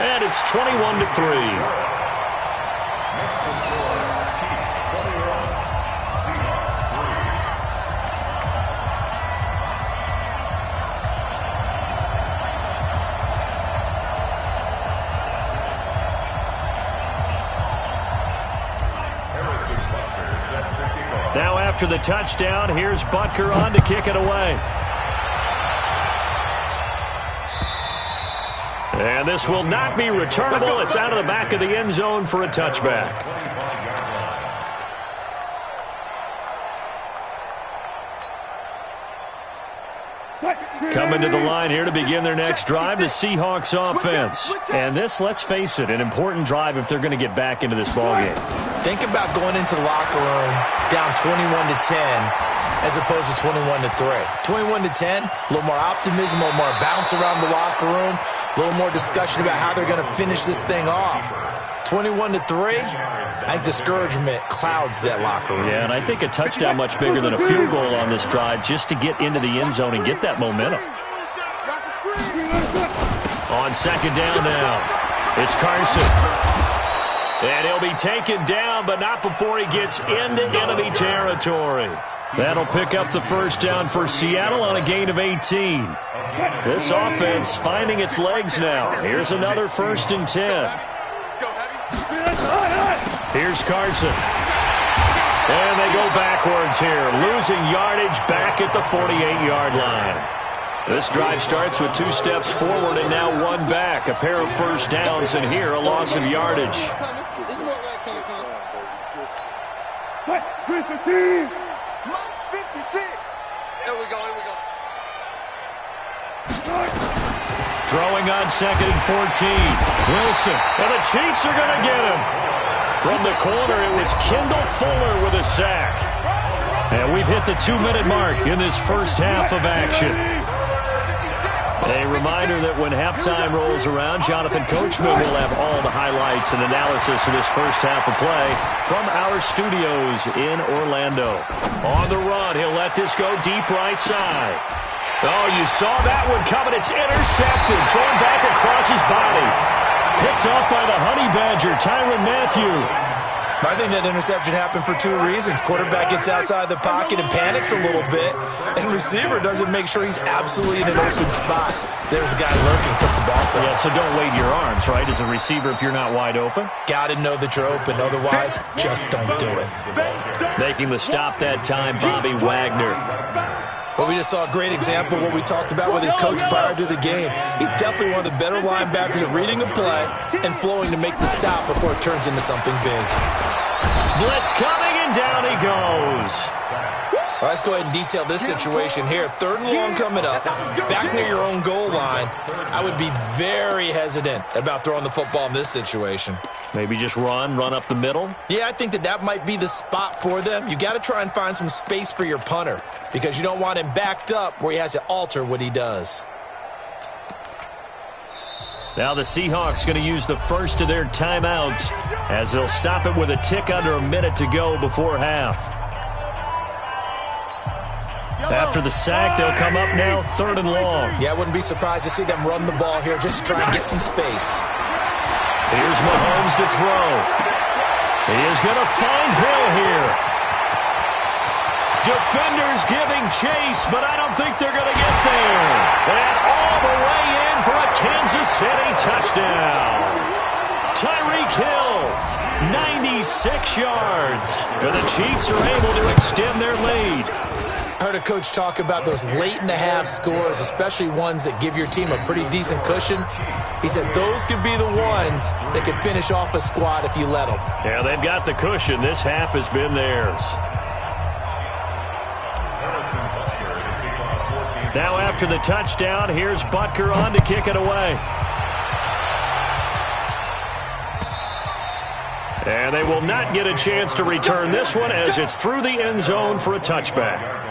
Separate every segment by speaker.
Speaker 1: And it's 21-3. Now after the touchdown, here's Butker on to kick it away. And this will not be returnable. It's out of the back of the end zone for a touchback. Coming to the line here to begin their next drive, the Seahawks offense. And this, let's face it, an important drive if they're going to get back into this ballgame.
Speaker 2: Think about going into the locker room down 21-10 as opposed to 21-3. 21-10, a little more optimism, a little more bounce around the locker room, a little more discussion about how they're going to finish this thing off. 21-3, I think discouragement clouds that locker room.
Speaker 1: Yeah, and I think a touchdown much bigger than a field goal on this drive just to get into the end zone and get that momentum. On second down now, it's Carson. And he'll be taken down, but not before he gets into enemy territory. That'll pick up the first down for Seattle on a gain of 18. This offense finding its legs now. Here's another 1st and 10. Here's Carson. And they go backwards here, losing yardage back at the 48-yard line. This drive starts with 2 steps forward and now 1 back. A pair of first downs, and here a loss of yardage. Throwing on 2nd and 14. Wilson, and the Chiefs are going to get him. From the corner, it was Kendall Fuller with a sack. And we've hit the 2-minute mark in this first half of action. A reminder that when halftime rolls around, Jonathan Coachman will have all the highlights and analysis of this first half of play from our studios in Orlando. On the run, he'll let this go deep right side. Oh, you saw that one coming. It's intercepted. Thrown back across his body. Picked off by the Honey Badger, Tyrann Mathieu.
Speaker 2: I think that interception happened for 2 reasons. Quarterback gets outside the pocket and panics a little bit, and receiver doesn't make sure he's absolutely in an open spot. So there's a guy lurking, took the ball from him.
Speaker 1: Yeah, so don't wave your arms, right, as a receiver if you're not wide open?
Speaker 2: Got to know that you're open. Otherwise, just don't do it.
Speaker 1: Making the stop that time, Bobby Wagner.
Speaker 2: Well, we just saw a great example of what we talked about with his coach prior to the game. He's definitely one of the better linebackers at reading a play and flowing to make the stop before it turns into something big.
Speaker 1: Blitz coming, and down he goes.
Speaker 2: Well, let's go ahead and detail this situation here. 3rd and long coming up, back near your own goal line. I would be very hesitant about throwing the football in this situation.
Speaker 1: Maybe just run up the middle?
Speaker 2: Yeah, I think that might be the spot for them. You got to try and find some space for your punter because you don't want him backed up where he has to alter what he does.
Speaker 1: Now the Seahawks going to use the first of their timeouts as they'll stop it with a tick under a minute to go before half. After the sack, they'll come up now 3rd and long.
Speaker 2: Yeah, I wouldn't be surprised to see them run the ball here just to try and get some space.
Speaker 1: Here's Mahomes to throw. He is going to find Hill here. Defenders giving chase, but I don't think they're going to get there. And all the way in for a Kansas City touchdown. Tyreek Hill, 96 yards. And the Chiefs are able to extend their lead.
Speaker 2: I heard a coach talk about those late-in-the-half scores, especially ones that give your team a pretty decent cushion. He said those could be the ones that could finish off a squad if you let them.
Speaker 1: Yeah, they've got the cushion. This half has been theirs. Now after the touchdown, here's Butker on to kick it away. And they will not get a chance to return this one as it's through the end zone for a touchback.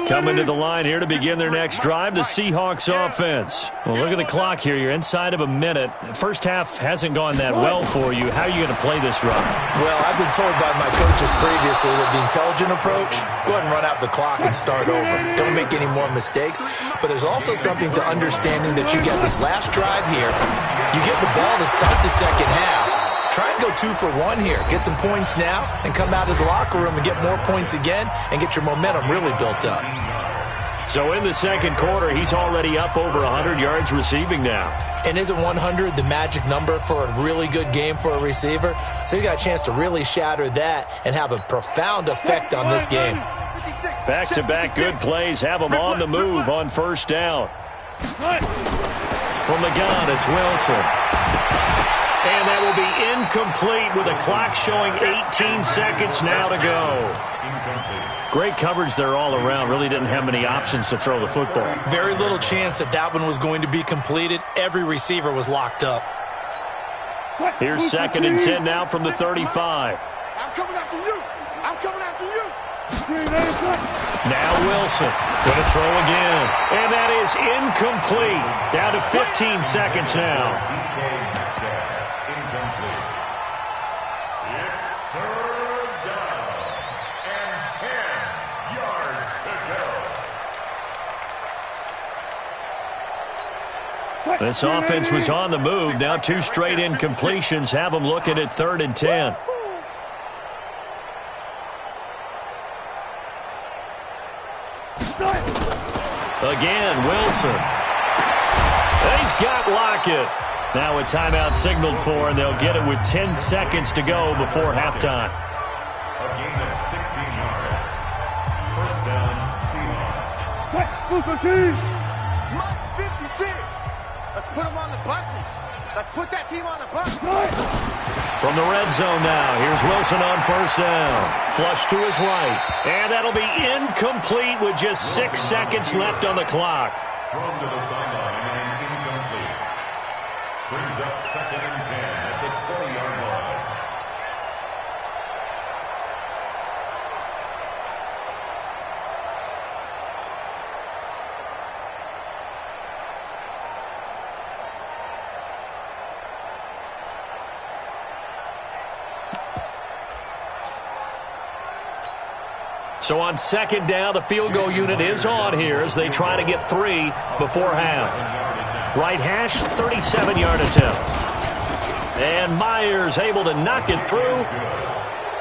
Speaker 1: Coming to the line here to begin their next drive, the Seahawks offense. Well, look at the clock here. You're inside of a minute. First half hasn't gone that well for you. How are you going to play this drive?
Speaker 2: Well, I've been told by my coaches previously that the intelligent approach, go ahead and run out the clock and start over. Don't make any more mistakes. But there's also something to understanding that you get this last drive here. You get the ball to start the second half. Try and go 2 for 1 here. Get some points now and come out of the locker room and get more points again and get your momentum really built up.
Speaker 1: So in the second quarter, he's already up over 100 yards receiving now.
Speaker 2: And isn't 100 the magic number for a really good game for a receiver? So he got a chance to really shatter that and have a profound effect on this game.
Speaker 1: Back-to-back good plays have him on the move on first down. From the gun, it's Wilson. And that will be incomplete with a clock showing 18 seconds now to go. Great coverage there all around. Really didn't have many options to throw the football.
Speaker 2: Very little chance that that one was going to be completed. Every receiver was locked up.
Speaker 1: Here's 2nd and 10 now from the 35.
Speaker 3: I'm coming after you. I'm coming after you.
Speaker 1: Now Wilson going to throw again. And that is incomplete. Down to 15 seconds now. This offense was on the move. Now 2 straight incompletions have them looking at 3rd and 10. Again, Wilson. He's got Lockett. Now a timeout signaled for, and they'll get it with 10 seconds to go before halftime.
Speaker 4: A gain of 16 yards. First down, Seahawks.
Speaker 3: Mike's 56. Let's put him on the buses. Let's put that team on the bus.
Speaker 1: From the red zone now, here's Wilson on first down. Flush to his right. And that'll be incomplete with just 6 seconds left on the clock.
Speaker 4: Thrown to the sideline and incomplete. Brings up 2nd and 10 at the 20-yard line.
Speaker 1: So on 2nd down, the field goal unit is on here as they try to get 3 before half. Right hash, 37-yard attempt. And Myers able to knock it through.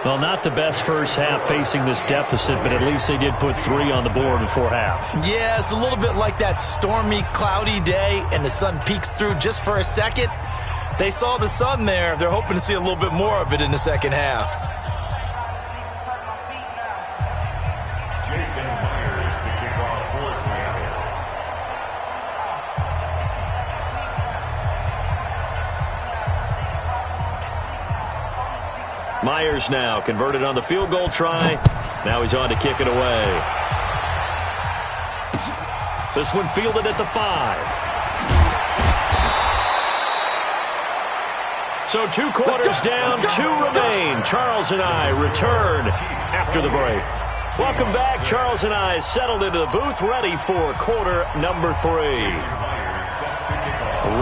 Speaker 1: Well, not the best first half facing this deficit, but at least they did put 3 on the board before half.
Speaker 2: Yeah, it's a little bit like that stormy, cloudy day, and the sun peeks through just for a second. They saw the sun there. They're hoping to see a little bit more of it in the second half.
Speaker 1: Myers now converted on the field goal try. Now he's on to kick it away. This one fielded at the 5. So 2 quarters down, 2 remain. Charles and I return after the break. Welcome back. Charles and I settled into the booth, ready for quarter number 3.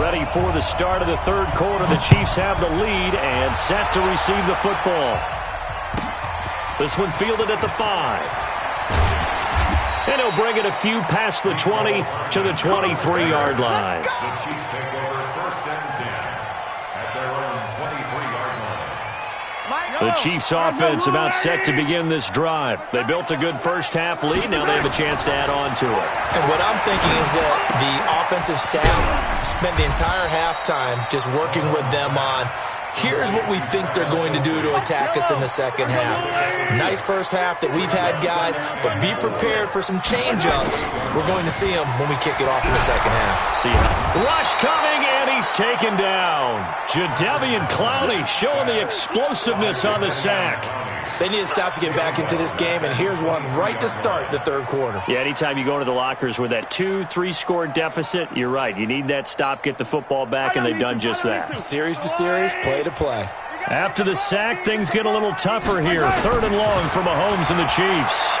Speaker 1: Ready for the start of the 3rd quarter. The Chiefs have the lead and set to receive the football. This one fielded at the 5. And he'll bring it a few past the 20 to the 23-yard line.
Speaker 4: The Chiefs take over 1st and 10 at their own 23-yard line.
Speaker 1: The Chiefs offense about set to begin this drive. They built a good first half lead. Now they have a chance to add on to it.
Speaker 2: And what I'm thinking is that the offensive staff spent the entire halftime just working with them on, here's what we think they're going to do to attack us in the second half. Nice first half that we've had, guys, but be prepared for some change-ups. We're going to see them when we kick it off in the second half.
Speaker 1: See ya. Rush coming, and he's taken down. Jadeveon Clowney showing the explosiveness on the sack.
Speaker 2: They need to stop to get back into this game, and here's one right to start the 3rd quarter.
Speaker 1: Yeah, anytime you go to the lockers with that 2-3 score deficit, you're right. You need that stop, get the football back, and they've done just that.
Speaker 2: Series to series, play to play.
Speaker 1: After the sack, things get a little tougher here. 3rd and long for Mahomes and the Chiefs.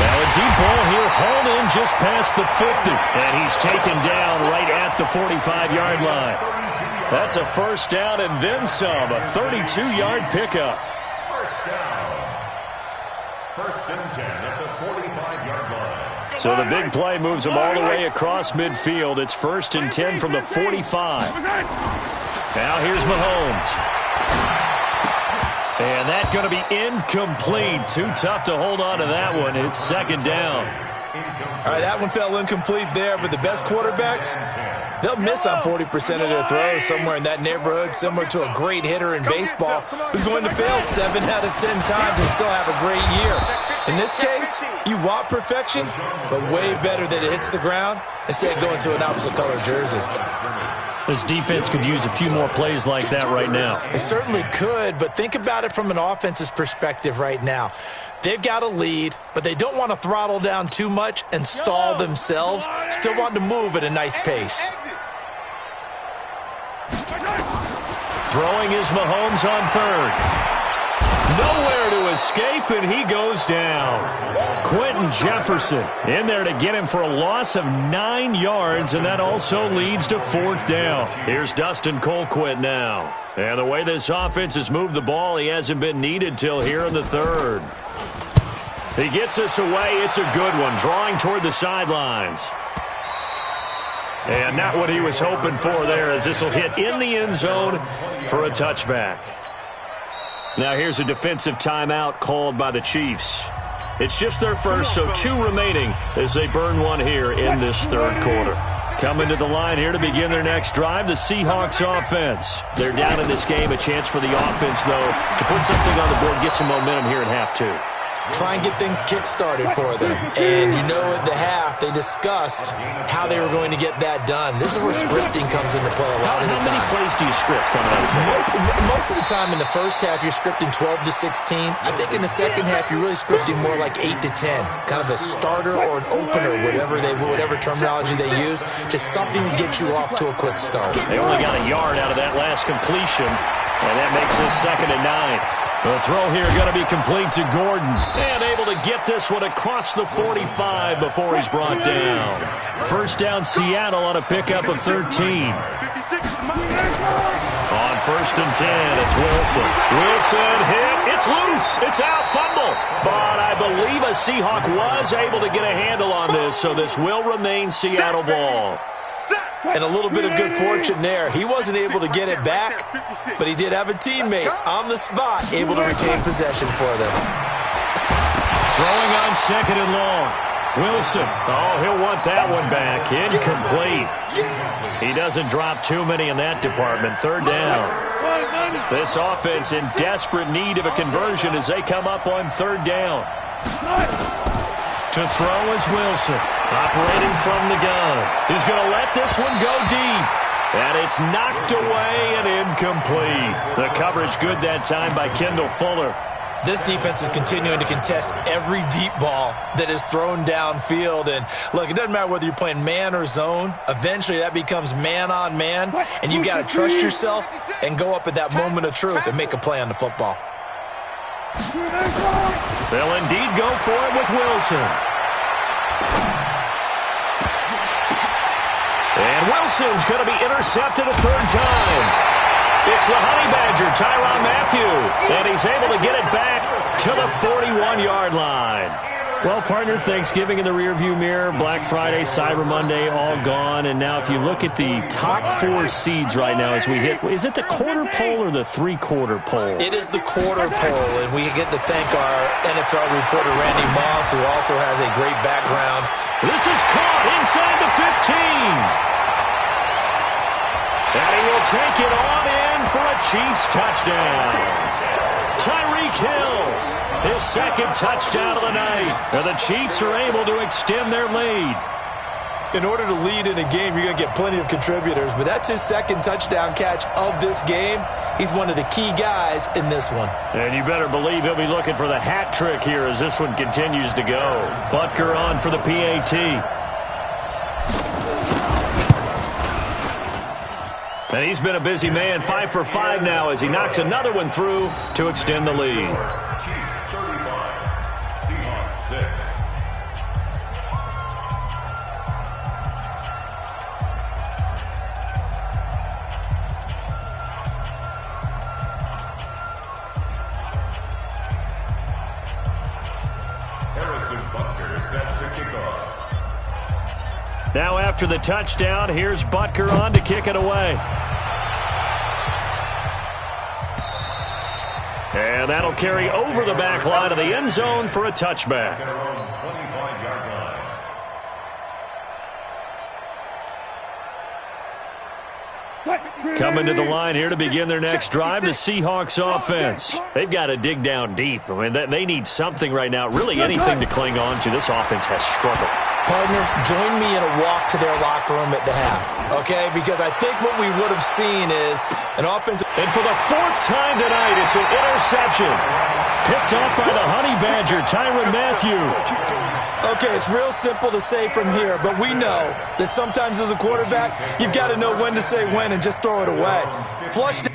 Speaker 1: Now a deep ball here, hauled in just past the 50. And he's taken down right at the 45-yard line. That's a first down and then some, a 32-yard pickup.
Speaker 4: First down. First and 10 at the 45-yard line.
Speaker 1: So the big play moves them all the way across midfield. It's first and 10 from the 45. Now here's Mahomes. And that's going to be incomplete. Too tough to hold on to that one. It's second down.
Speaker 2: All right, that one fell incomplete there, but the best quarterbacks, they'll miss on 40% of their throws, somewhere in that neighborhood, similar to a great hitter in baseball who's going to fail 7 out of 10 times and still have a great year. In this case, you want perfection, but way better that it hits the ground instead of going to an opposite color jersey.
Speaker 1: This defense could use a few more plays like that right now.
Speaker 2: It certainly could, but think about it from an offense's perspective right now. They've got a lead, but they don't want to throttle down too much and stall themselves. Still want to move at a nice pace.
Speaker 1: Throwing is Mahomes on third. Nowhere to escape, and he goes down. Quentin Jefferson in there to get him for a loss of 9 yards, and that also leads to fourth down. Here's Dustin Colquitt now. And the way this offense has moved the ball, he hasn't been needed till here in the third. He gets us away. It's a good one, drawing toward the sidelines. And not what he was hoping for there, as this will hit in the end zone for a touchback. Now here's a defensive timeout called by the Chiefs. It's just their first, so 2 remaining as they burn one here in this third quarter. Coming to the line here to begin their next drive, the Seahawks offense. They're down in this game, a chance for the offense, though, to put something on the board, get some momentum here in half 2.
Speaker 2: Try and get things kick-started for them. And you know at the half, they discussed how they were going to get that done. This is where scripting comes into play a lot of the time.
Speaker 1: How many plays do you script coming out of this?
Speaker 2: Most of the time in the first half, you're scripting 12 to 16. I think in the second half, you're really scripting more like 8 to 10. Kind of a starter or an opener, whatever terminology they use. Just something to get you off to a quick start.
Speaker 1: They only got a yard out of that last completion, and that makes this second and 9. The throw here going to be complete to Gordon. And able to get this one across the 45 before he's brought down. First down Seattle on a pickup of 13. On first and 10, it's Wilson. Wilson hit. It's loose. It's out. Fumble. But I believe a Seahawk was able to get a handle on this, so this will remain Seattle ball.
Speaker 2: And a little bit of good fortune there. He wasn't able to get it back, but he did have a teammate on the spot able to retain possession for them.
Speaker 1: Throwing on second and long. Wilson. Oh, he'll want that one back. Incomplete. He doesn't drop too many in that department. Third down. This offense in desperate need of a conversion as they come up on third down. To throw is Wilson, operating from the gun. He's going to let this one go deep. And it's knocked away and incomplete. The coverage good that time by Kendall Fuller.
Speaker 2: This defense is continuing to contest every deep ball that is thrown downfield. And, look, it doesn't matter whether you're playing man or zone. Eventually that becomes man-on-man, and you got to trust yourself and go up at that moment of truth and make a play on the football.
Speaker 1: They'll indeed go for it with Wilson. And Wilson's going to be intercepted a third time. It's the Honey Badger, Tyrann Mathieu, and he's able to get it back to the 41-yard line. Well, partner, Thanksgiving in the rearview mirror, Black Friday, Cyber Monday, all gone. And now if you look at the top 4 seeds right now as we hit, is it the quarter pole or the three-quarter pole?
Speaker 2: It is the quarter pole, and we get to thank our NFL reporter, Randy Moss, who also has a great background.
Speaker 1: This is caught inside the 15. And he will take it on in for a Chiefs touchdown. Tyreek Hill, his second touchdown of the night. And the Chiefs are able to extend their lead.
Speaker 2: In order to lead in a game, you're going to get plenty of contributors, but that's his second touchdown catch of this game. He's one of the key guys in this one.
Speaker 1: And you better believe he'll be looking for the hat trick here as this one continues to go. Butker on for the PAT. And he's been a busy man, 5 for 5 now as he knocks another one through to extend the lead.
Speaker 4: Chiefs 35, Seahawks 6. set to kick off.
Speaker 1: Now after the touchdown, here's Butker on to kick it away. And that'll carry over the back line of the end zone for a touchback.
Speaker 4: Their own 25-yard line.
Speaker 1: Coming to the line here to begin their next drive, the Seahawks offense. They've got to dig down deep. I mean, they need something right now, really anything to cling on to. This offense has struggled.
Speaker 2: Partner, join me in a walk to their locker room at the half, okay? Because I think what we would have seen is an offensive...
Speaker 1: And for the fourth time tonight, it's an interception. Picked up by the Honey Badger, Tyrann Mathieu.
Speaker 2: Okay, it's real simple to say from here, but we know that sometimes as a quarterback, you've got to know when to say when and just throw it away. Flush down.